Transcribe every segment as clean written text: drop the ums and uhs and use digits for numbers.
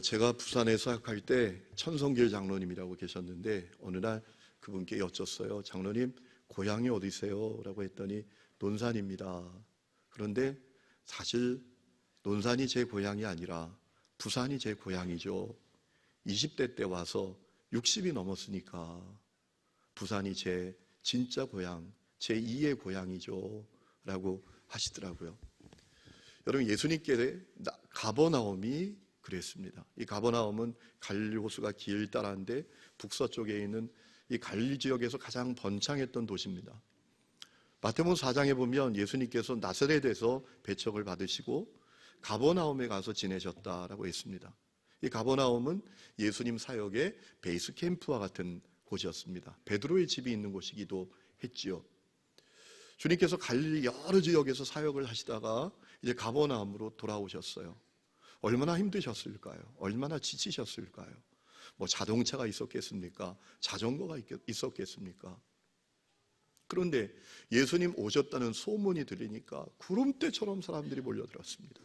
제가 부산에 사역할 때 천성길 장로님이라고 계셨는데 어느 날 그분께 여쭸어요. 장로님, 고향이 어디세요? 라고 했더니 논산입니다. 그런데 사실 논산이 제 고향이 아니라 부산이 제 고향이죠. 20대 때 와서 60이 넘었으니까 부산이 제 진짜 고향, 제 2의 고향이죠. 라고 하시더라고요. 여러분, 예수님께 가버나움이 그랬습니다. 이 가버나움은 갈릴리 호수가 길다란데 북서쪽에 있는 이 갈릴리 지역에서 가장 번창했던 도시입니다. 마태복음 4장에 보면 예수님께서 나사렛에서 배척을 받으시고 가버나움에 가서 지내셨다라고 했습니다. 이 가버나움은 예수님 사역의 베이스 캠프와 같은 곳이었습니다. 베드로의 집이 있는 곳이기도 했지요. 주님께서 갈릴리 여러 지역에서 사역을 하시다가 이제 가버나움으로 돌아오셨어요. 얼마나 힘드셨을까요? 얼마나 지치셨을까요? 뭐 자동차가 있었겠습니까? 자전거가 있었겠습니까? 그런데 예수님 오셨다는 소문이 들리니까 구름대처럼 사람들이 몰려들었습니다.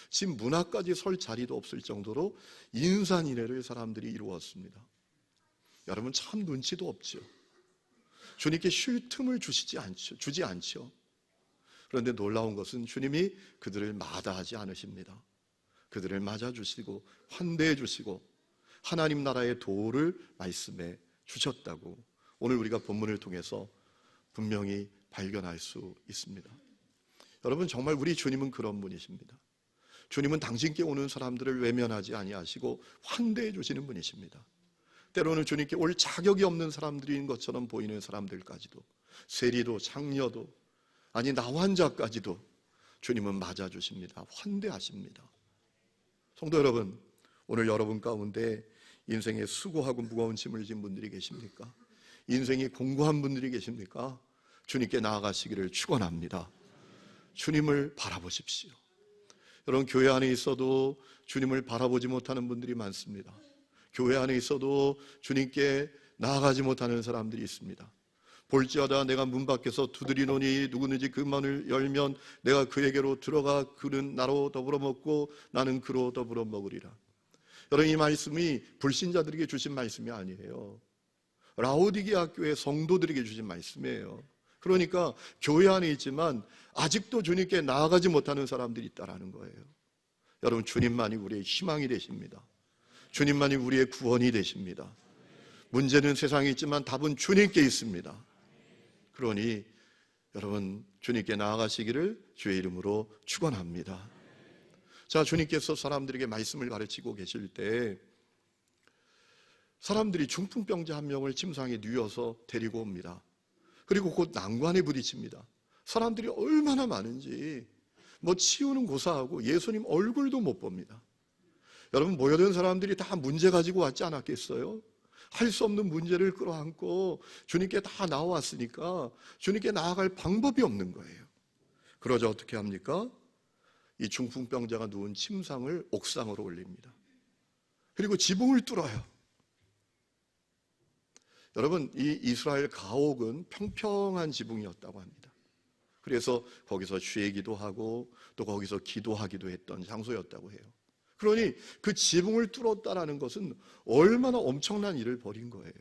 집 문 앞까지 설 자리도 없을 정도로 인산인해를 사람들이 이루었습니다. 여러분, 참 눈치도 없죠. 주님께 쉴 틈을 주지 않죠. 그런데 놀라운 것은 주님이 그들을 마다하지 않으십니다. 그들을 맞아주시고 환대해 주시고 하나님 나라의 도를 말씀해 주셨다고 오늘 우리가 본문을 통해서 분명히 발견할 수 있습니다. 여러분, 정말 우리 주님은 그런 분이십니다. 주님은 당신께 오는 사람들을 외면하지 아니하시고 환대해 주시는 분이십니다. 때로는 주님께 올 자격이 없는 사람들인 것처럼 보이는 사람들까지도, 세리도 장녀도, 아니 나 환자까지도 주님은 맞아주십니다. 환대하십니다. 성도 여러분, 오늘 여러분 가운데 인생에 수고하고 무거운 짐을 진 분들이 계십니까? 인생이 공고한 분들이 계십니까? 주님께 나아가시기를 축원합니다. 주님을 바라보십시오. 여러분, 교회 안에 있어도 주님을 바라보지 못하는 분들이 많습니다. 교회 안에 있어도 주님께 나아가지 못하는 사람들이 있습니다. 볼지어다 내가 문 밖에서 두드리노니 누구든지 그 문을 열면 내가 그에게로 들어가 그는 나로 더불어 먹고 나는 그로 더불어 먹으리라. 여러분, 이 말씀이 불신자들에게 주신 말씀이 아니에요. 라오디게아 교회 성도들에게 주신 말씀이에요. 그러니까 교회 안에 있지만 아직도 주님께 나아가지 못하는 사람들이 있다라는 거예요. 여러분, 주님만이 우리의 희망이 되십니다. 주님만이 우리의 구원이 되십니다. 문제는 세상에 있지만 답은 주님께 있습니다. 그러니 여러분, 주님께 나아가시기를 주의 이름으로 축원합니다. 자, 주님께서 사람들에게 말씀을 가르치고 계실 때 사람들이 중풍병자 한 명을 침상에 누워서 데리고 옵니다. 그리고 곧 난관에 부딪힙니다. 사람들이 얼마나 많은지 뭐 치우는 고사하고 예수님 얼굴도 못 봅니다. 여러분, 모여든 사람들이 다 문제 가지고 왔지 않았겠어요? 할 수 없는 문제를 끌어안고 주님께 다 나와왔으니까 주님께 나아갈 방법이 없는 거예요. 그러자 어떻게 합니까? 이 중풍병자가 누운 침상을 옥상으로 올립니다. 그리고 지붕을 뚫어요. 여러분, 이 이스라엘 가옥은 평평한 지붕이었다고 합니다. 그래서 거기서 쉬기도 하고 또 거기서 기도하기도 했던 장소였다고 해요. 그러니 그 지붕을 뚫었다라는 것은 얼마나 엄청난 일을 벌인 거예요.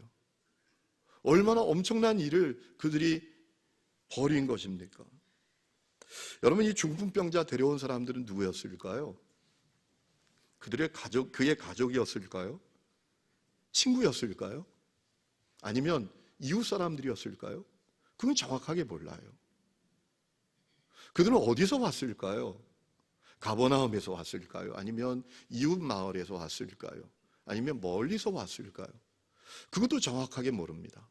얼마나 엄청난 일을 그들이 벌인 것입니까? 여러분, 이 중풍병자 데려온 사람들은 누구였을까요? 그들의 가족, 그의 가족이었을까요? 친구였을까요? 아니면 이웃 사람들이었을까요? 그건 정확하게 몰라요. 그들은 어디서 왔을까요? 가버나움에서 왔을까요? 아니면 이웃 마을에서 왔을까요? 아니면 멀리서 왔을까요? 그것도 정확하게 모릅니다.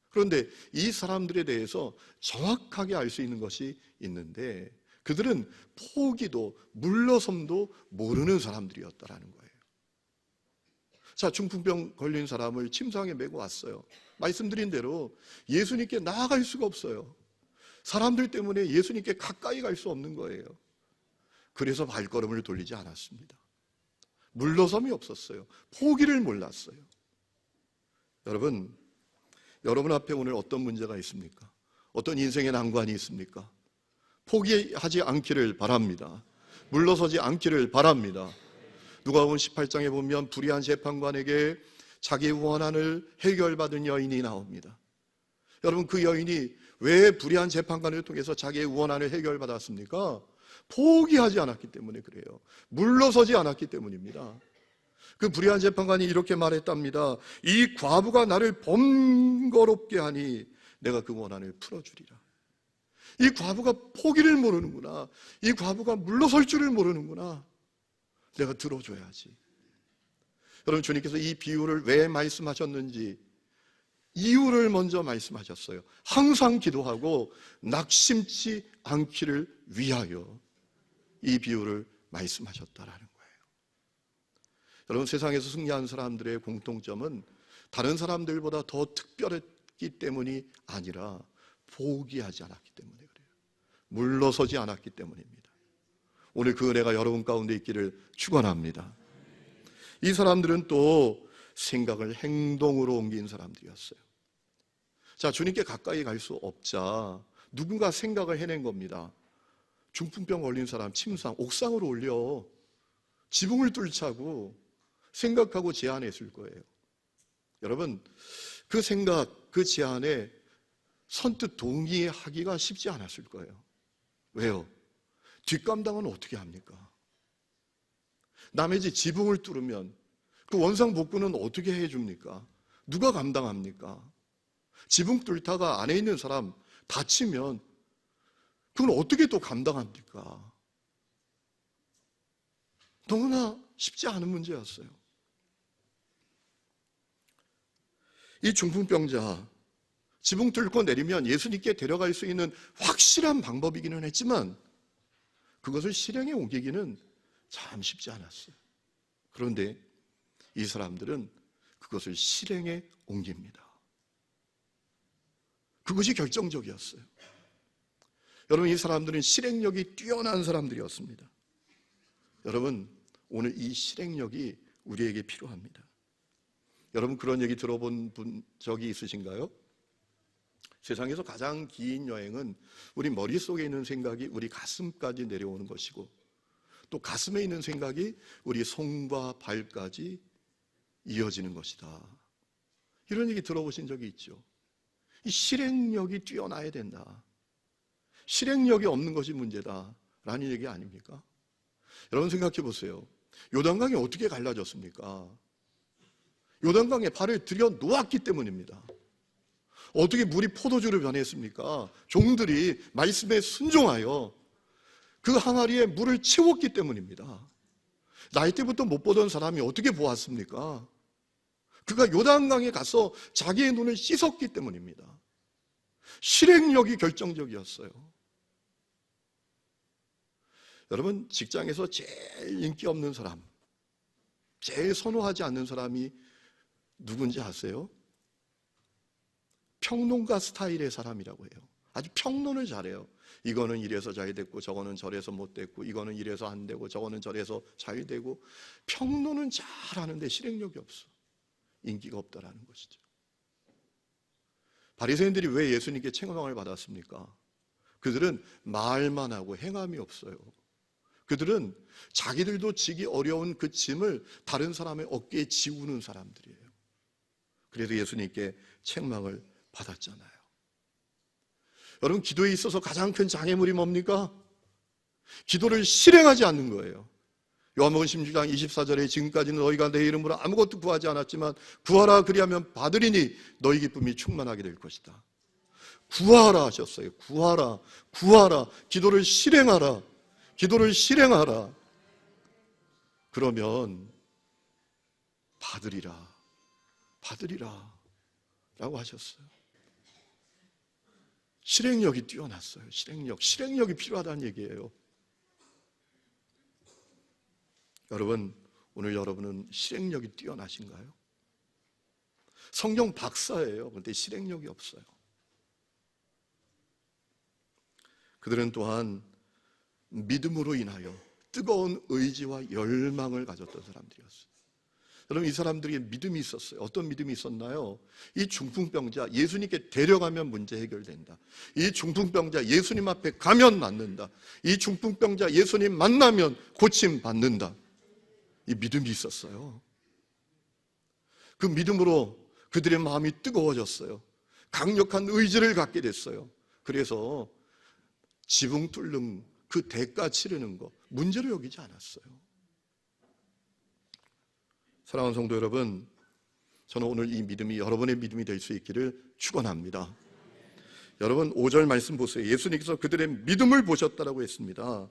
그런데 이 사람들에 대해서 정확하게 알 수 있는 것이 있는데 그들은 포기도 물러섬도 모르는 사람들이었다라는 거예요. 자, 중풍병 걸린 사람을 침상에 메고 왔어요. 말씀드린 대로 예수님께 나아갈 수가 없어요. 사람들 때문에 예수님께 가까이 갈 수 없는 거예요. 그래서 발걸음을 돌리지 않았습니다. 물러섬이 없었어요. 포기를 몰랐어요. 여러분 앞에 오늘 어떤 문제가 있습니까? 어떤 인생의 난관이 있습니까? 포기하지 않기를 바랍니다. 물러서지 않기를 바랍니다. 누가복음 18장에 보면 불의한 재판관에게 자기의 원한을 해결받은 여인이 나옵니다. 여러분, 그 여인이 왜 불의한 재판관을 통해서 자기의 원한을 해결받았습니까? 포기하지 않았기 때문에 그래요. 물러서지 않았기 때문입니다. 그 불의한 재판관이 이렇게 말했답니다. 이 과부가 나를 번거롭게 하니 내가 그 원한을 풀어주리라. 이 과부가 포기를 모르는구나. 이 과부가 물러설 줄을 모르는구나. 내가 들어줘야지. 여러분, 주님께서 이 비유를 왜 말씀하셨는지 이유를 먼저 말씀하셨어요. 항상 기도하고 낙심치 않기를 위하여 이 비유를 말씀하셨다라는 거예요. 여러분, 세상에서 승리한 사람들의 공통점은 다른 사람들보다 더 특별했기 때문이 아니라 포기하지 않았기 때문에 그래요. 물러서지 않았기 때문입니다. 오늘 그 은혜가 여러분 가운데 있기를 축원합니다. 이 사람들은 또 생각을 행동으로 옮긴 사람들이었어요. 자, 주님께 가까이 갈 수 없자 누군가 생각을 해낸 겁니다. 중풍병 걸린 사람 침상 옥상으로 올려 지붕을 뚫자고 생각하고 제안했을 거예요. 여러분, 그 생각, 그 제안에 선뜻 동의하기가 쉽지 않았을 거예요. 왜요? 뒷감당은 어떻게 합니까? 남의 집 지붕을 뚫으면 그 원상복구는 어떻게 해줍니까? 누가 감당합니까? 지붕 뚫다가 안에 있는 사람 다치면 그건 어떻게 또 감당합니까? 너무나 쉽지 않은 문제였어요. 이 중풍병자 지붕 뚫고 내리면 예수님께 데려갈 수 있는 확실한 방법이기는 했지만 그것을 실행에 옮기기는 참 쉽지 않았어요. 그런데 이 사람들은 그것을 실행에 옮깁니다. 그것이 결정적이었어요. 여러분, 이 사람들은 실행력이 뛰어난 사람들이었습니다. 여러분, 오늘 이 실행력이 우리에게 필요합니다. 여러분, 그런 얘기 들어본 적이 있으신가요? 세상에서 가장 긴 여행은 우리 머릿속에 있는 생각이 우리 가슴까지 내려오는 것이고 또 가슴에 있는 생각이 우리 손과 발까지 이어지는 것이다. 이런 얘기 들어보신 적이 있죠. 이 실행력이 뛰어나야 된다. 실행력이 없는 것이 문제다라는 얘기 아닙니까? 여러분, 생각해 보세요. 요단강이 어떻게 갈라졌습니까? 요단강에 발을 들여 놓았기 때문입니다. 어떻게 물이 포도주로 변했습니까? 종들이 말씀에 순종하여 그 항아리에 물을 채웠기 때문입니다. 나이 때부터 못 보던 사람이 어떻게 보았습니까? 그가 요단강에 가서 자기의 눈을 씻었기 때문입니다. 실행력이 결정적이었어요. 여러분, 직장에서 제일 인기 없는 사람, 제일 선호하지 않는 사람이 누군지 아세요? 평론가 스타일의 사람이라고 해요. 아주 평론을 잘해요. 이거는 이래서 잘 됐고 저거는 저래서 못 됐고 이거는 이래서 안 되고 저거는 저래서 잘 되고 평론은 잘하는데 실행력이 없어. 인기가 없다라는 것이죠. 바리새인들이 왜 예수님께 책망을 받았습니까? 그들은 말만 하고 행함이 없어요. 그들은 자기들도 지기 어려운 그 짐을 다른 사람의 어깨에 지우는 사람들이에요. 그래서 예수님께 책망을 받았잖아요. 여러분, 기도에 있어서 가장 큰 장애물이 뭡니까? 기도를 실행하지 않는 거예요. 요한복음 16장 24절에 지금까지는 너희가 내 이름으로 아무것도 구하지 않았지만 구하라 그리하면 받으리니 너희 기쁨이 충만하게 될 것이다. 구하라 하셨어요. 구하라, 구하라. 기도를 실행하라. 기도를 실행하라. 그러면 받으리라. 받으리라 라고 하셨어요. 실행력이 뛰어났어요. 실행력이 필요하다는 얘기예요. 여러분, 오늘 여러분은 실행력이 뛰어나신가요? 성경 박사예요. 그런데 실행력이 없어요. 그들은 또한 믿음으로 인하여 뜨거운 의지와 열망을 가졌던 사람들이었어요. 여러분, 이 사람들이 믿음이 있었어요. 어떤 믿음이 있었나요? 이 중풍병자 예수님께 데려가면 문제 해결된다. 이 중풍병자 예수님 앞에 가면 낫는다. 이 중풍병자 예수님 만나면 고침 받는다. 이 믿음이 있었어요. 그 믿음으로 그들의 마음이 뜨거워졌어요. 강력한 의지를 갖게 됐어요. 그래서 지붕 뚫는 그 대가 치르는 거 문제로 여기지 않았어요. 사랑하는 성도 여러분, 저는 오늘 이 믿음이 여러분의 믿음이 될 수 있기를 축원합니다. 여러분 5절 말씀 보세요. 예수님께서 그들의 믿음을 보셨다라고 했습니다.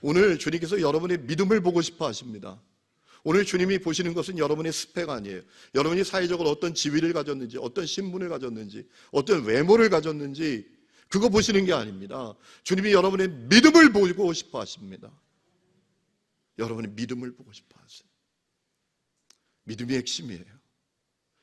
오늘 주님께서 여러분의 믿음을 보고 싶어 하십니다. 오늘 주님이 보시는 것은 여러분의 스펙 아니에요. 여러분이 사회적으로 어떤 지위를 가졌는지, 어떤 신분을 가졌는지, 어떤 외모를 가졌는지 그거 보시는 게 아닙니다. 주님이 여러분의 믿음을 보고 싶어 하십니다. 여러분의 믿음을 보고 싶어 하세요. 믿음이 핵심이에요.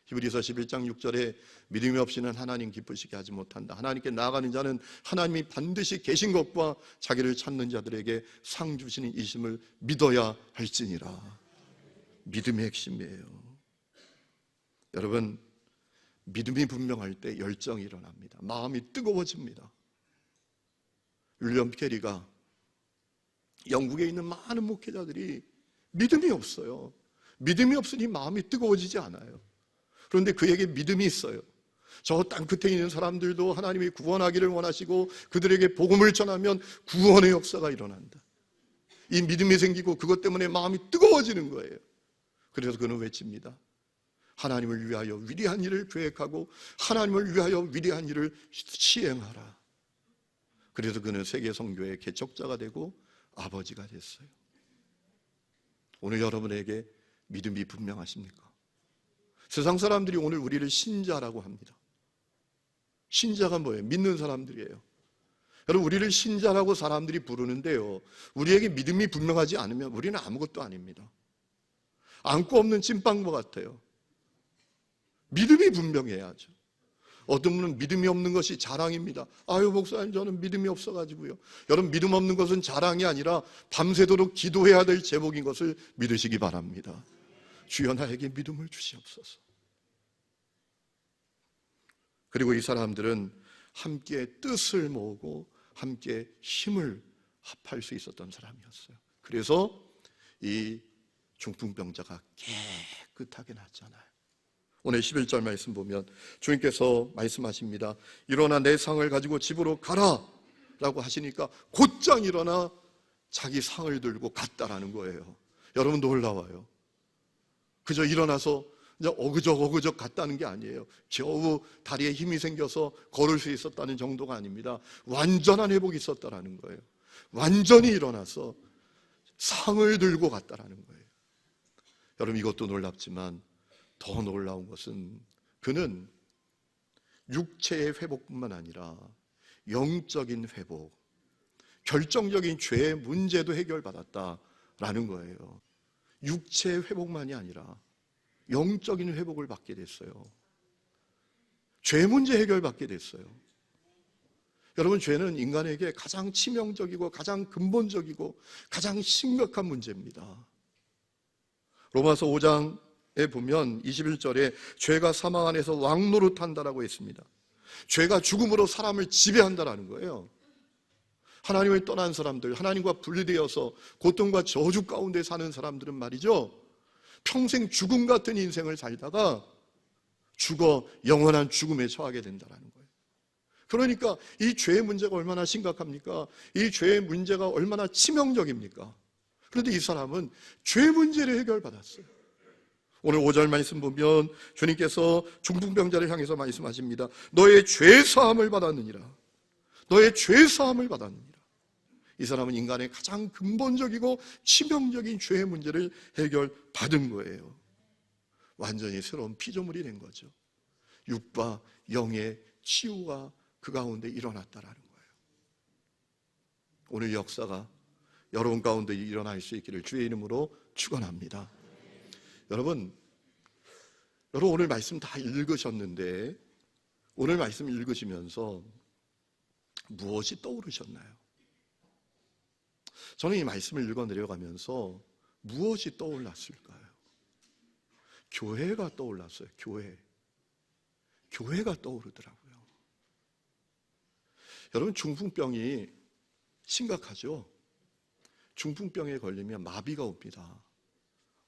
히브리서 11장 6절에 믿음이 없이는 하나님 기쁘시게 하지 못한다. 하나님께 나아가는 자는 하나님이 반드시 계신 것과 자기를 찾는 자들에게 상 주시는 이심을 믿어야 할지니라. 믿음의 핵심이에요. 여러분, 믿음이 분명할 때 열정이 일어납니다. 마음이 뜨거워집니다. 윌리엄 캐리가 영국에 있는 많은 목회자들이 믿음이 없어요. 믿음이 없으니 마음이 뜨거워지지 않아요. 그런데 그에게 믿음이 있어요. 저 땅끝에 있는 사람들도 하나님이 구원하기를 원하시고 그들에게 복음을 전하면 구원의 역사가 일어난다. 이 믿음이 생기고 그것 때문에 마음이 뜨거워지는 거예요. 그래서 그는 외칩니다. 하나님을 위하여 위대한 일을 계획하고 하나님을 위하여 위대한 일을 시행하라. 그래서 그는 세계 선교의 개척자가 되고 아버지가 됐어요. 오늘 여러분에게 믿음이 분명하십니까? 세상 사람들이 오늘 우리를 신자라고 합니다. 신자가 뭐예요? 믿는 사람들이에요. 여러분, 우리를 신자라고 사람들이 부르는데요, 우리에게 믿음이 분명하지 않으면 우리는 아무것도 아닙니다. 안고 없는 찐빵과 같아요. 믿음이 분명해야죠. 어떤 분은 믿음이 없는 것이 자랑입니다. 아유, 목사님, 저는 믿음이 없어가지고요. 여러분, 믿음 없는 것은 자랑이 아니라 밤새도록 기도해야 될 제목인 것을 믿으시기 바랍니다. 주여 나에게 믿음을 주시옵소서. 그리고 이 사람들은 함께 뜻을 모으고 함께 힘을 합할 수 있었던 사람이었어요. 그래서 이 중풍병자가 깨끗하게 낫잖아요. 오늘 11절 말씀 보면 주님께서 말씀하십니다. 일어나 내 상을 가지고 집으로 가라 라고 하시니까 곧장 일어나 자기 상을 들고 갔다라는 거예요. 여러분, 놀라워요. 그저 일어나서 그냥 어그적 갔다는 게 아니에요. 겨우 다리에 힘이 생겨서 걸을 수 있었다는 정도가 아닙니다. 완전한 회복이 있었다라는 거예요. 완전히 일어나서 상을 들고 갔다라는 거예요. 여러분, 이것도 놀랍지만 더 놀라운 것은 그는 육체의 회복뿐만 아니라 영적인 회복, 결정적인 죄의 문제도 해결받았다라는 거예요. 육체의 회복만이 아니라 영적인 회복을 받게 됐어요. 죄 문제 해결받게 됐어요. 여러분, 죄는 인간에게 가장 치명적이고 가장 근본적이고 가장 심각한 문제입니다. 로마서 5장에 보면 21절에 죄가 사망 안에서 왕노릇한다라고 했습니다. 죄가 죽음으로 사람을 지배한다라는 거예요. 하나님을 떠난 사람들, 하나님과 분리되어서 고통과 저주 가운데 사는 사람들은 말이죠, 평생 죽음 같은 인생을 살다가 죽어 영원한 죽음에 처하게 된다는 거예요. 그러니까 이 죄의 문제가 얼마나 심각합니까? 이 죄의 문제가 얼마나 치명적입니까? 그런데 이 사람은 죄 문제를 해결받았어요. 오늘 5절 말씀 보면 주님께서 중풍병자를 향해서 말씀하십니다. 너의 죄 사함을 받았느니라. 너의 죄 사함을 받았느니라. 이 사람은 인간의 가장 근본적이고 치명적인 죄의 문제를 해결받은 거예요. 완전히 새로운 피조물이 된 거죠. 육과 영의 치유가 그 가운데 일어났다라는 거예요. 오늘 역사가 여러분 가운데 일어날 수 있기를 주의 이름으로 축원합니다. 여러분 오늘 말씀 다 읽으셨는데 오늘 말씀 읽으시면서 무엇이 떠오르셨나요? 저는 이 말씀을 읽어 내려가면서 무엇이 떠올랐을까요? 교회가 떠올랐어요. 교회가 떠오르더라고요. 여러분, 중풍병이 심각하죠? 중풍병에 걸리면 마비가 옵니다.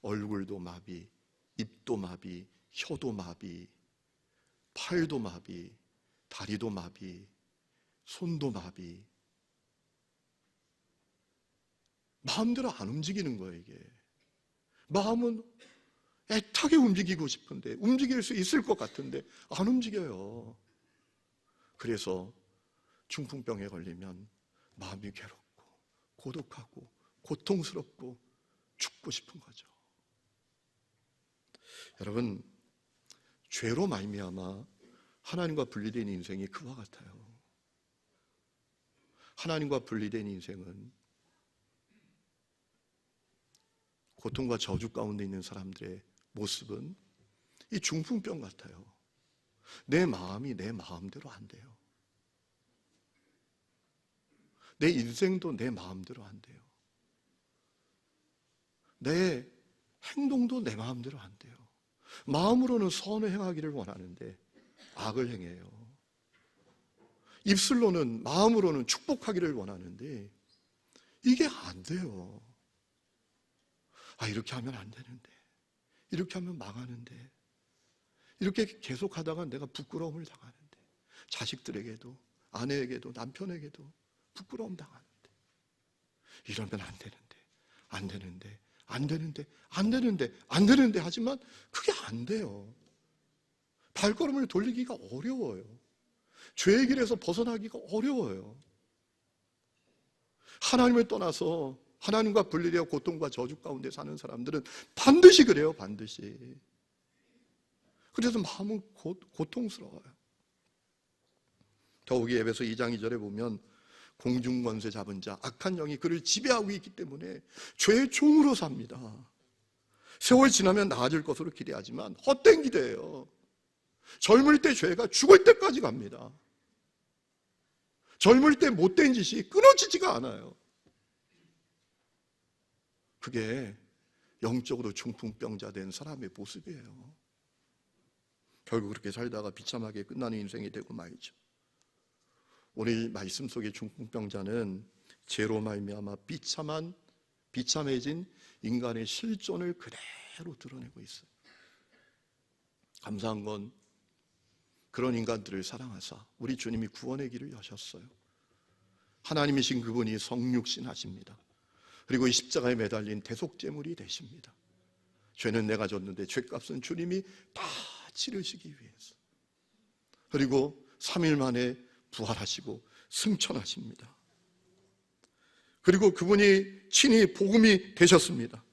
얼굴도 마비, 입도 마비, 혀도 마비, 팔도 마비, 다리도 마비, 손도 마비. 마음대로 안 움직이는 거예요, 이게. 마음은 애타게 움직이고 싶은데, 움직일 수 있을 것 같은데 안 움직여요. 그래서 중풍병에 걸리면 마음이 괴롭고 고독하고 고통스럽고 죽고 싶은 거죠. 여러분, 죄로 말미암아 하나님과 분리된 인생이 그와 같아요. 하나님과 분리된 인생은 고통과 저주 가운데 있는 사람들의 모습은 이 중풍병 같아요. 내 마음이 내 마음대로 안 돼요. 내 인생도 내 마음대로 안 돼요. 내 행동도 내 마음대로 안 돼요. 마음으로는 선을 행하기를 원하는데 악을 행해요. 입술로는, 마음으로는 축복하기를 원하는데 이게 안 돼요. 이렇게 하면 안 되는데, 이렇게 하면 망하는데, 이렇게 계속 하다가 내가 부끄러움을 당하는데, 자식들에게도, 아내에게도, 남편에게도 부끄러움 당하는데, 이러면 안 되는데, 안 되는데, 안 되는데, 안 되는데, 안 되는데 하지만 그게 안 돼요. 발걸음을 돌리기가 어려워요. 죄의 길에서 벗어나기가 어려워요. 하나님을 떠나서 하나님과 분리되어 고통과 저주 가운데 사는 사람들은 반드시 그래요, 반드시. 그래서 마음은 고통스러워요. 더욱이 에베소 2장 2절에 보면 공중권세 잡은 자, 악한 영이 그를 지배하고 있기 때문에 죄의 종으로 삽니다. 세월 지나면 나아질 것으로 기대하지만 헛된 기대예요. 젊을 때 죄가 죽을 때까지 갑니다. 젊을 때 못된 짓이 끊어지지가 않아요. 그게 영적으로 중풍병자 된 사람의 모습이에요. 결국 그렇게 살다가 비참하게 끝나는 인생이 되고 말이죠. 오늘 말씀 속의 중풍병자는 죄로 말미암아 비참해진 인간의 실존을 그대로 드러내고 있어요. 감사한 건 그런 인간들을 사랑하사 우리 주님이 구원의 길을 여셨어요. 하나님이신 그분이 성육신 하십니다. 그리고 이 십자가에 매달린 대속제물이 되십니다. 죄는 내가 졌는데 죄값은 주님이 다 치르시기 위해서. 그리고 3일 만에 부활하시고 승천하십니다. 그리고 그분이 친히 복음이 되셨습니다.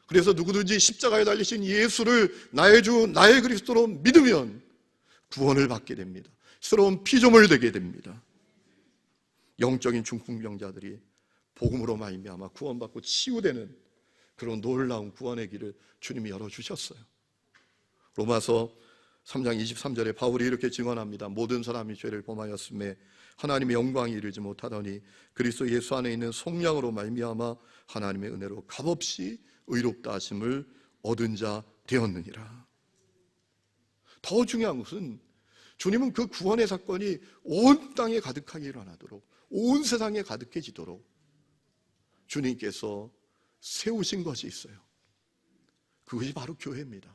그래서 누구든지 십자가에 달리신 예수를 나의 주, 나의 그리스도로 믿으면 구원을 받게 됩니다. 새로운 피조물 되게 됩니다. 영적인 중풍병자들이 복음으로 말미암아 구원받고 치유되는 그런 놀라운 구원의 길을 주님이 열어주셨어요. 로마서 3장 23절에 바울이 이렇게 증언합니다. 모든 사람이 죄를 범하였음에 하나님의 영광이 이르지 못하더니 그리스도 예수 안에 있는 속량으로 말미암아 하나님의 은혜로 값없이 의롭다 하심을 얻은 자 되었느니라. 더 중요한 것은 주님은 그 구원의 사건이 온 땅에 가득하게 일어나도록, 온 세상에 가득해지도록 주님께서 세우신 것이 있어요. 그것이 바로 교회입니다.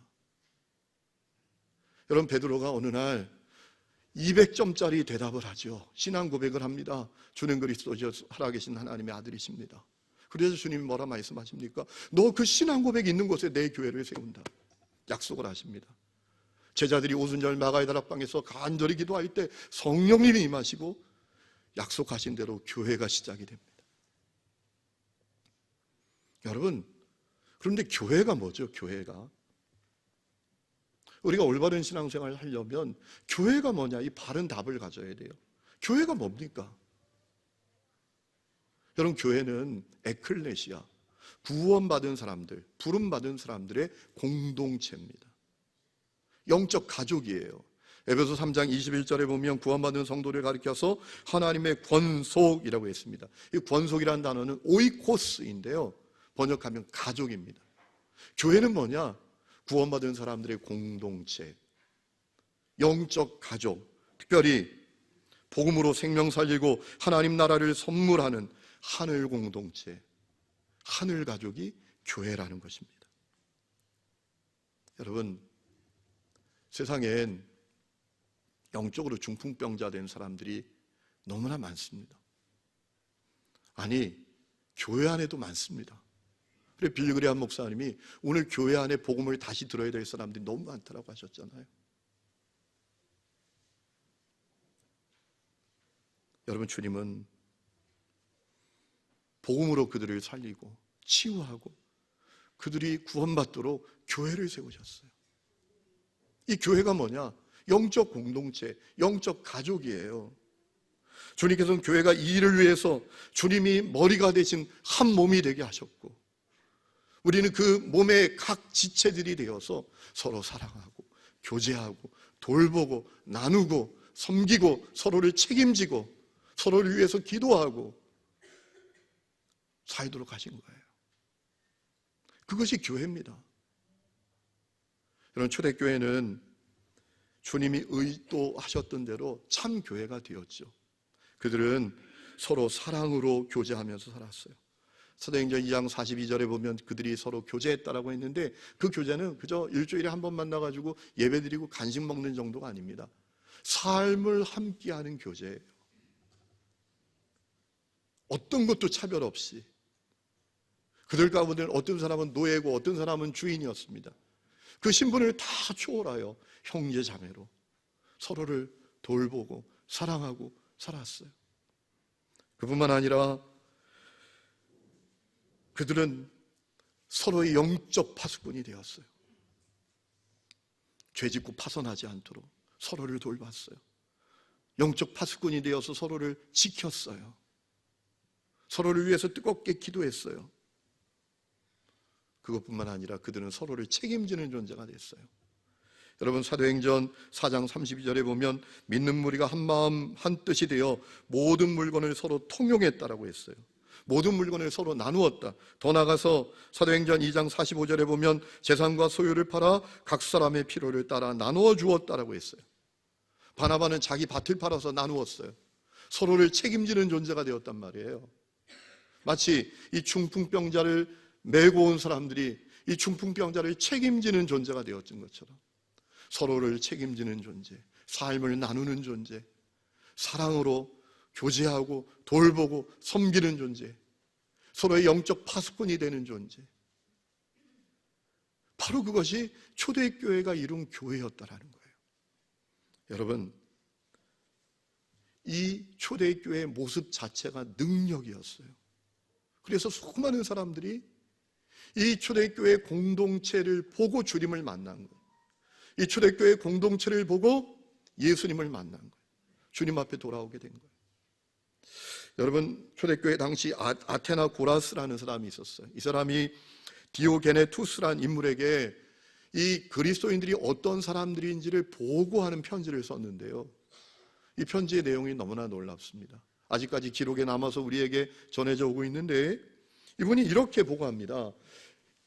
여러분, 베드로가 어느 날 200점짜리 대답을 하죠. 신앙 고백을 합니다. 주는 그리스도시여 살아계신 하나님의 아들이십니다. 그래서 주님이 뭐라 말씀하십니까? 너 그 신앙 고백이 있는 곳에 내 교회를 세운다. 약속을 하십니다. 제자들이 오순절 마가의 다락방에서 간절히 기도할 때 성령님이 임하시고 약속하신 대로 교회가 시작이 됩니다. 여러분, 그런데 교회가 뭐죠? 교회가 우리가 올바른 신앙생활을 하려면 교회가 뭐냐? 이 바른 답을 가져야 돼요. 교회가 뭡니까? 여러분, 교회는 에클레시아, 구원받은 사람들, 부름받은 사람들의 공동체입니다. 영적 가족이에요. 에베소 3장 21절에 보면 구원받은 성도를 가리켜서 하나님의 권속이라고 했습니다. 이 권속이라는 단어는 오이코스인데요, 번역하면 가족입니다. 교회는 뭐냐? 구원받은 사람들의 공동체, 영적 가족, 특별히 복음으로 생명 살리고 하나님 나라를 선물하는 하늘 공동체, 하늘 가족이 교회라는 것입니다. 여러분, 세상엔 영적으로 중풍병자 된 사람들이 너무나 많습니다. 아니, 교회 안에도 많습니다. 그래 빌리그레암 목사님이 오늘 교회 안에 복음을 다시 들어야 될 사람들이 너무 많다라고 하셨잖아요. 여러분, 주님은 복음으로 그들을 살리고 치유하고 그들이 구원받도록 교회를 세우셨어요. 이 교회가 뭐냐? 영적 공동체, 영적 가족이에요. 주님께서는 교회가 이 일을 위해서 주님이 머리가 되신 한 몸이 되게 하셨고, 우리는 그 몸의 각 지체들이 되어서 서로 사랑하고 교제하고 돌보고 나누고 섬기고 서로를 책임지고 서로를 위해서 기도하고 살도록 하신 거예요. 그것이 교회입니다. 여러분, 초대교회는 주님이 의도하셨던 대로 참 교회가 되었죠. 그들은 서로 사랑으로 교제하면서 살았어요. 사도행전 2장 42절에 보면 그들이 서로 교제했다라고 했는데, 그 교제는 그저 일주일에 한 번 만나가지고 예배드리고 간식 먹는 정도가 아닙니다. 삶을 함께하는 교제예요. 어떤 것도 차별 없이. 그들 가운데는 어떤 사람은 노예고 어떤 사람은 주인이었습니다. 그 신분을 다 초월하여 형제 자매로 서로를 돌보고 사랑하고 살았어요. 그뿐만 아니라 그들은 서로의 영적 파수꾼이 되었어요. 죄짓고 파손하지 않도록 서로를 돌봤어요. 영적 파수꾼이 되어서 서로를 지켰어요. 서로를 위해서 뜨겁게 기도했어요. 그것뿐만 아니라 그들은 서로를 책임지는 존재가 됐어요. 여러분, 사도행전 4장 32절에 보면 믿는 무리가 한 마음 한 뜻이 되어 모든 물건을 서로 통용했다라고 했어요. 모든 물건을 서로 나누었다. 더 나아가서 사도행전 2장 45절에 보면 재산과 소유를 팔아 각 사람의 필요를 따라 나누어 주었다라고 했어요. 바나바는 자기 밭을 팔아서 나누었어요. 서로를 책임지는 존재가 되었단 말이에요. 마치 이 중풍병자를 메고 온 사람들이 이 중풍병자를 책임지는 존재가 되었던 것처럼 서로를 책임지는 존재, 삶을 나누는 존재, 사랑으로 교제하고 돌보고 섬기는 존재, 서로의 영적 파수꾼이 되는 존재, 바로 그것이 초대교회가 이룬 교회였다라는 거예요. 여러분, 이 초대교회의 모습 자체가 능력이었어요. 그래서 수많은 사람들이 이 초대교회 공동체를 보고 주님을 만난 거예요. 이 초대교회 공동체를 보고 예수님을 만난 거예요. 주님 앞에 돌아오게 된 거예요. 여러분, 초대교회 당시 아테나 고라스라는 사람이 있었어요. 이 사람이 디오게네투스라는 인물에게 이 그리스도인들이 어떤 사람들인지를 보고하는 편지를 썼는데요. 이 편지의 내용이 너무나 놀랍습니다. 아직까지 기록에 남아서 우리에게 전해져 오고 있는데, 이분이 이렇게 보고합니다.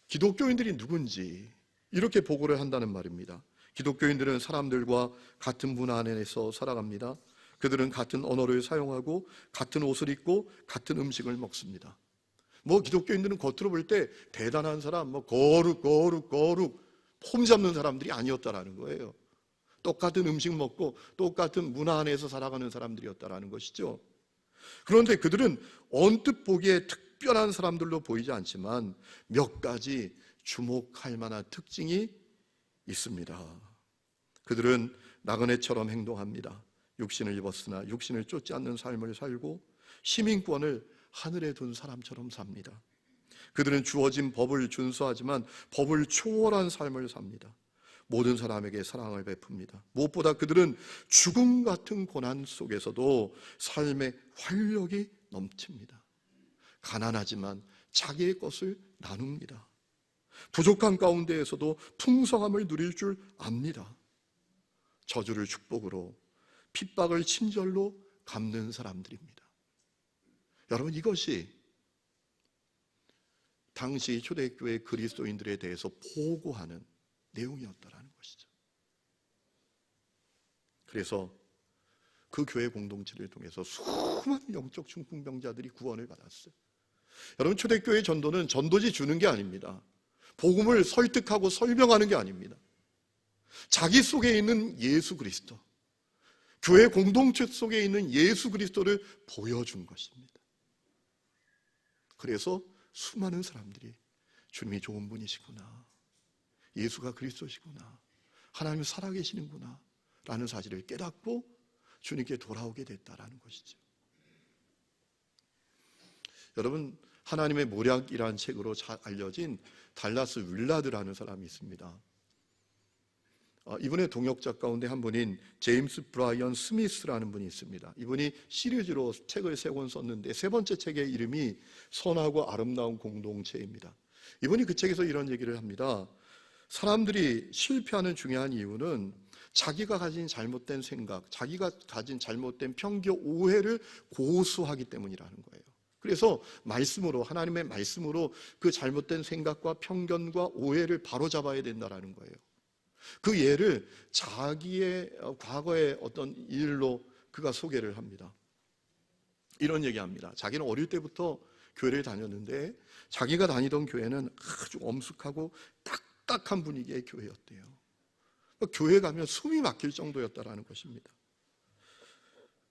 기독교인들이 누군지 이렇게 보고를 한다는 말입니다. 기독교인들은 사람들과 같은 문화 안에서 살아갑니다. 그들은 같은 언어를 사용하고 같은 옷을 입고 같은 음식을 먹습니다. 기독교인들은 겉으로 볼 때 대단한 사람, 거룩 폼 잡는 사람들이 아니었다라는 거예요. 똑같은 음식 먹고 똑같은 문화 안에서 살아가는 사람들이었다라는 것이죠. 그런데 그들은 언뜻 보기에 특별한 사람들로 보이지 않지만 몇 가지 주목할 만한 특징이 있습니다. 그들은 나그네처럼 행동합니다. 육신을 입었으나 육신을 쫓지 않는 삶을 살고 시민권을 하늘에 둔 사람처럼 삽니다. 그들은 주어진 법을 준수하지만 법을 초월한 삶을 삽니다. 모든 사람에게 사랑을 베풉니다. 무엇보다 그들은 죽음 같은 고난 속에서도 삶의 활력이 넘칩니다. 가난하지만 자기의 것을 나눕니다. 부족한 가운데에서도 풍성함을 누릴 줄 압니다. 저주를 축복으로, 핍박을 친절로 갚는 사람들입니다. 여러분, 이것이 당시 초대교회 그리스도인들에 대해서 보고하는 내용이었다라는 것이죠. 그래서 그 교회 공동체를 통해서 수많은 영적 중풍병자들이 구원을 받았어요. 여러분, 초대교회 전도는 전도지 주는 게 아닙니다. 복음을 설득하고 설명하는 게 아닙니다. 자기 속에 있는 예수 그리스도, 교회 공동체 속에 있는 예수 그리스도를 보여준 것입니다. 그래서 수많은 사람들이 주님이 좋은 분이시구나, 예수가 그리스도시구나, 하나님이 살아계시는구나 라는 사실을 깨닫고 주님께 돌아오게 됐다라는 것이죠. 여러분, 하나님의 모략이라는 책으로 잘 알려진 달라스 윌라드라는 사람이 있습니다. 이분의 동역자 가운데 한 분인 제임스 브라이언 스미스라는 분이 있습니다. 이분이 시리즈로 책을 3권 썼는데 세 번째 책의 이름이 선하고 아름다운 공동체입니다. 이분이 그 책에서 이런 얘기를 합니다. 사람들이 실패하는 중요한 이유는 자기가 가진 잘못된 생각, 자기가 가진 잘못된 편견, 오해를 고수하기 때문이라는 거예요. 그래서 말씀으로, 하나님의 말씀으로 그 잘못된 생각과 편견과 오해를 바로잡아야 된다는 거예요. 그 예를 자기의 과거의 어떤 일로 그가 소개를 합니다. 이런 얘기합니다. 자기는 어릴 때부터 교회를 다녔는데 자기가 다니던 교회는 아주 엄숙하고 딱딱한 분위기의 교회였대요. 교회 가면 숨이 막힐 정도였다라는 것입니다.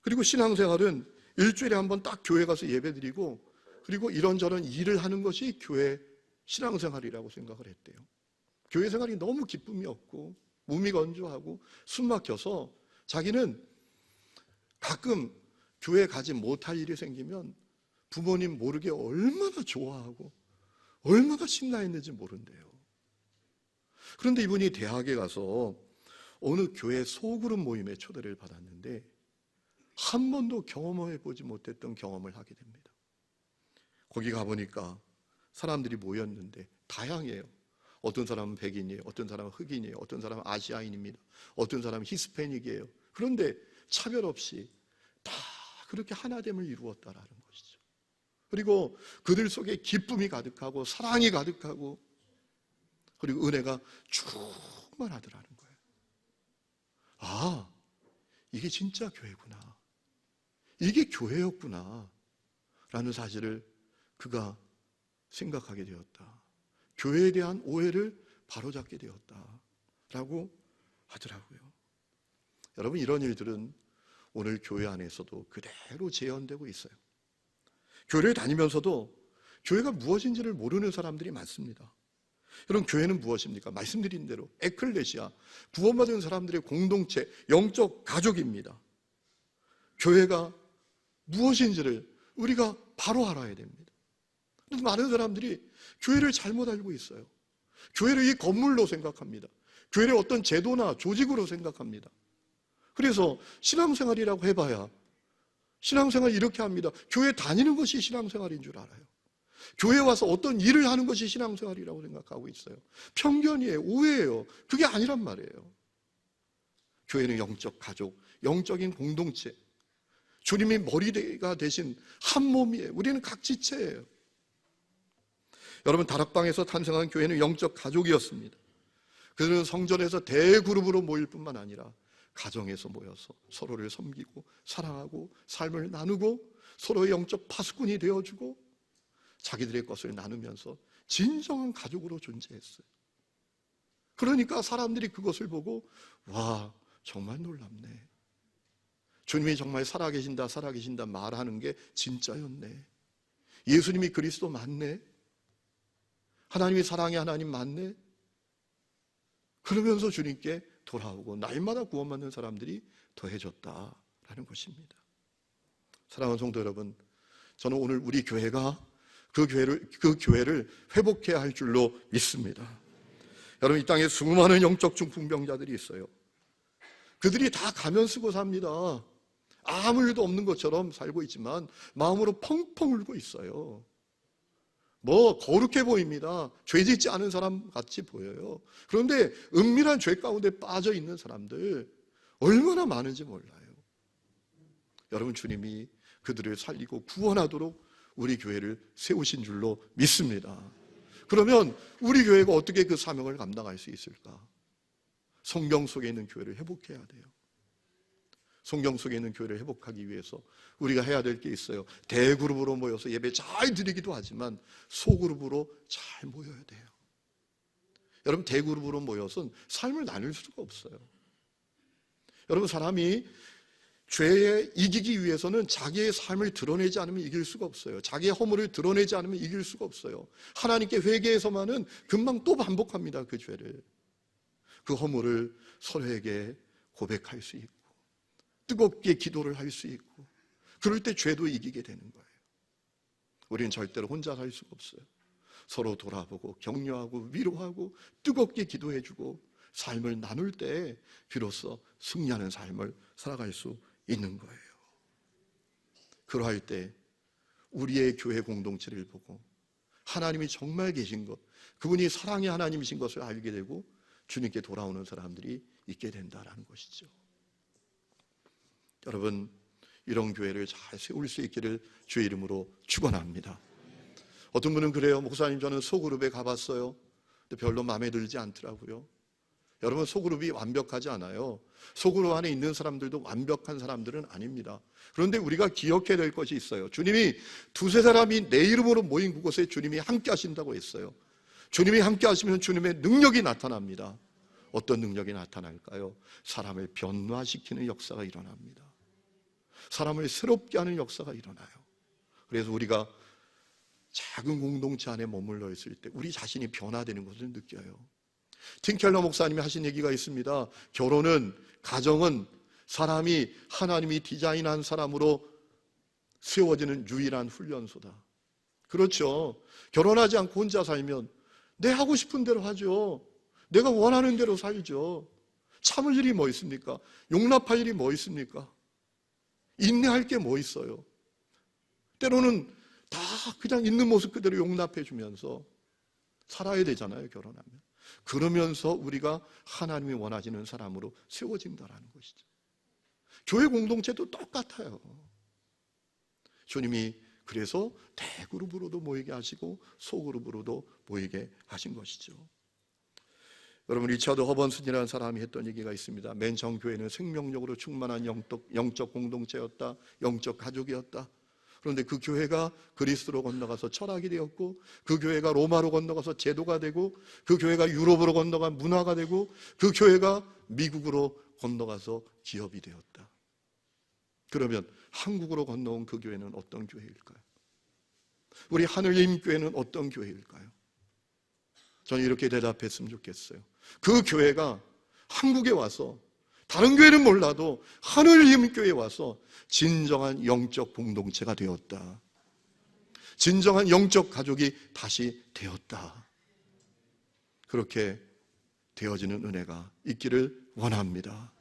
그리고 신앙생활은 일주일에 한 번 딱 교회 가서 예배드리고 그리고 이런저런 일을 하는 것이 교회 신앙생활이라고 생각을 했대요. 교회 생활이 너무 기쁨이 없고 몸이 건조하고 숨 막혀서 자기는 가끔 교회 가지 못할 일이 생기면 부모님 모르게 얼마나 좋아하고 얼마나 신나했는지 모른대요. 그런데 이분이 대학에 가서 어느 교회 소그룹 모임에 초대를 받았는데 한 번도 경험해보지 못했던 경험을 하게 됩니다. 거기 가보니까 사람들이 모였는데 다양해요. 어떤 사람은 백인이에요, 어떤 사람은 흑인이에요, 어떤 사람은 아시아인입니다, 어떤 사람은 히스패닉이에요. 그런데 차별 없이 다 그렇게 하나됨을 이루었다라는 것이죠. 그리고 그들 속에 기쁨이 가득하고 사랑이 가득하고 그리고 은혜가 충만하더라는 거예요. 아, 이게 진짜 교회구나, 이게 교회였구나 라는 사실을 그가 생각하게 되었다. 교회에 대한 오해를 바로잡게 되었다라고 하더라고요. 여러분, 이런 일들은 오늘 교회 안에서도 그대로 재현되고 있어요. 교회를 다니면서도 교회가 무엇인지를 모르는 사람들이 많습니다. 여러분, 교회는 무엇입니까? 말씀드린 대로 에클레시아, 구원받은 사람들의 공동체, 영적 가족입니다. 교회가 무엇인지를 우리가 바로 알아야 됩니다. 많은 사람들이 교회를 잘못 알고 있어요. 교회를 이 건물로 생각합니다. 교회를 어떤 제도나 조직으로 생각합니다. 그래서 신앙생활이라고 해봐야 신앙생활 이렇게 합니다. 교회 다니는 것이 신앙생활인 줄 알아요. 교회 와서 어떤 일을 하는 것이 신앙생활이라고 생각하고 있어요. 편견이에요, 오해예요. 그게 아니란 말이에요. 교회는 영적 가족, 영적인 공동체, 주님이 머리가 되신 한 몸이에요. 우리는 각 지체예요. 여러분, 다락방에서 탄생한 교회는 영적 가족이었습니다. 그들은 성전에서 대그룹으로 모일 뿐만 아니라 가정에서 모여서 서로를 섬기고 사랑하고 삶을 나누고 서로의 영적 파수꾼이 되어주고 자기들의 것을 나누면서 진정한 가족으로 존재했어요. 그러니까 사람들이 그것을 보고 와, 정말 놀랍네, 주님이 정말 살아계신다 살아계신다 말하는 게 진짜였네, 예수님이 그리스도 맞네, 하나님이 사랑의 하나님 맞네, 그러면서 주님께 돌아오고 날마다 구원받는 사람들이 더해졌다라는 것입니다. 사랑하는 성도 여러분, 저는 오늘 우리 교회가 그 교회를 회복해야 할 줄로 믿습니다. 여러분, 이 땅에 수많은 영적 중풍병자들이 있어요. 그들이 다 가면 쓰고 삽니다. 아무 일도 없는 것처럼 살고 있지만 마음으로 펑펑 울고 있어요. 뭐 거룩해 보입니다. 죄 짓지 않은 사람 같이 보여요. 그런데 은밀한 죄 가운데 빠져 있는 사람들 얼마나 많은지 몰라요. 여러분, 주님이 그들을 살리고 구원하도록 우리 교회를 세우신 줄로 믿습니다. 그러면 우리 교회가 어떻게 그 사명을 감당할 수 있을까? 성경 속에 있는 교회를 회복해야 돼요. 성경 속에 있는 교회를 회복하기 위해서 우리가 해야 될 게 있어요. 대그룹으로 모여서 예배 잘 드리기도 하지만 소그룹으로 잘 모여야 돼요. 여러분, 대그룹으로 모여서 삶을 나눌 수가 없어요. 여러분, 사람이 죄에 이기기 위해서는 자기의 삶을 드러내지 않으면 이길 수가 없어요. 자기의 허물을 드러내지 않으면 이길 수가 없어요. 하나님께 회개해서만은 금방 또 반복합니다. 그 죄를. 그 허물을 서로에게 고백할 수 있고 뜨겁게 기도를 할 수 있고 그럴 때 죄도 이기게 되는 거예요. 우리는 절대로 혼자 살 수가 없어요. 서로 돌아보고 격려하고 위로하고 뜨겁게 기도해주고 삶을 나눌 때 비로소 승리하는 삶을 살아갈 수 있는 거예요. 그러할 때 우리의 교회 공동체를 보고 하나님이 정말 계신 것, 그분이 사랑의 하나님이신 것을 알게 되고 주님께 돌아오는 사람들이 있게 된다는 것이죠. 여러분, 이런 교회를 잘 세울 수 있기를 주의 이름으로 축원합니다. 어떤 분은 그래요. 목사님, 저는 소그룹에 가봤어요. 근데 별로 마음에 들지 않더라고요. 여러분, 소그룹이 완벽하지 않아요. 소그룹 안에 있는 사람들도 완벽한 사람들은 아닙니다. 그런데 우리가 기억해야 될 것이 있어요. 주님이 두세 사람이 내 이름으로 모인 그곳에 주님이 함께 하신다고 했어요. 주님이 함께 하시면 주님의 능력이 나타납니다. 어떤 능력이 나타날까요? 사람을 변화시키는 역사가 일어납니다. 사람을 새롭게 하는 역사가 일어나요. 그래서 우리가 작은 공동체 안에 머물러 있을 때 우리 자신이 변화되는 것을 느껴요. 팀켈러 목사님이 하신 얘기가 있습니다. 결혼은, 가정은 사람이 하나님이 디자인한 사람으로 세워지는 유일한 훈련소다. 그렇죠. 결혼하지 않고 혼자 살면 내 하고 싶은 대로 하죠. 내가 원하는 대로 살죠. 참을 일이 뭐 있습니까? 용납할 일이 뭐 있습니까? 인내할 게 뭐 있어요? 때로는 다 그냥 있는 모습 그대로 용납해 주면서 살아야 되잖아요, 결혼하면. 그러면서 우리가 하나님이 원하시는 사람으로 세워진다는 것이죠. 교회 공동체도 똑같아요. 주님이 그래서 대그룹으로도 모이게 하시고 소그룹으로도 모이게 하신 것이죠. 여러분, 리처드 허번슨이라는 사람이 했던 얘기가 있습니다. 맨 처음 교회는 생명력으로 충만한 영적 공동체였다. 영적 가족이었다. 그런데 그 교회가 그리스로 건너가서 철학이 되었고, 그 교회가 로마로 건너가서 제도가 되고, 그 교회가 유럽으로 건너가 문화가 되고, 그 교회가 미국으로 건너가서 기업이 되었다. 그러면 한국으로 건너온 그 교회는 어떤 교회일까요? 우리 하늘님 교회는 어떤 교회일까요? 저는 이렇게 대답했으면 좋겠어요. 그 교회가 한국에 와서, 다른 교회는 몰라도 하늘님 교회에 와서 진정한 영적 공동체가 되었다. 진정한 영적 가족이 다시 되었다. 그렇게 되어지는 은혜가 있기를 원합니다.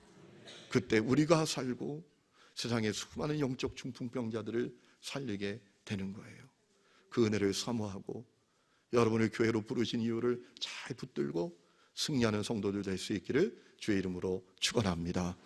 그때 우리가 살고 세상의 수많은 영적 중풍병자들을 살리게 되는 거예요. 그 은혜를 사모하고 여러분을 교회로 부르신 이유를 잘 붙들고 승리하는 성도들 될 수 있기를 주의 이름으로 축원합니다.